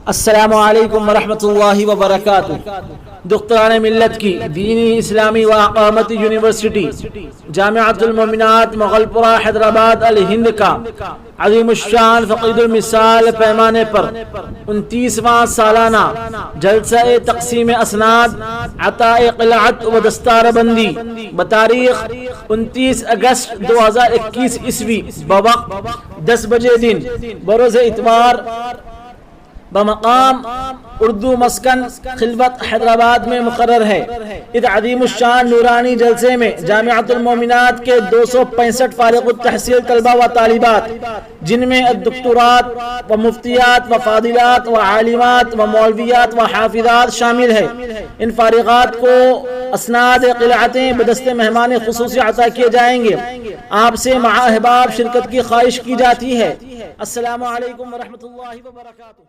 السلام علیکم ورحمۃ اللہ وبرکاتہ۔ دختران ملت کی دینی اسلامی و اقامتی یونیورسٹی جامعۃ المومنات مغل پورہ حیدرآباد الہند کا عظیم الشان فقید المثال پیمانے پر 29واں سالانہ جلسہ تقسیم اسناد عطاء قلعت و دستار بندی بتاریخ 29 اگست 2021 عیسوی بوقت 10 بجے دن بروز اتوار بمقام اردو مسکن خلوت حیدرآباد میں مقرر ہے۔ اس عظیم الشان نورانی جلسے میں جامعۃ المومنات کے 265 فارغ التحصیل طلبہ و طالبات، جن میں دکتورات و مفتیات و فاضلات و عالمات و مولویات و حافظات شامل ہیں، ان فارغات کو اسناد قلعتیں بدست مہمان خصوصی عطا کیے جائیں گے۔ آپ سے مع احباب شرکت کی خواہش کی جاتی ہے۔ السلام علیکم ورحمۃ اللہ وبرکاتہ۔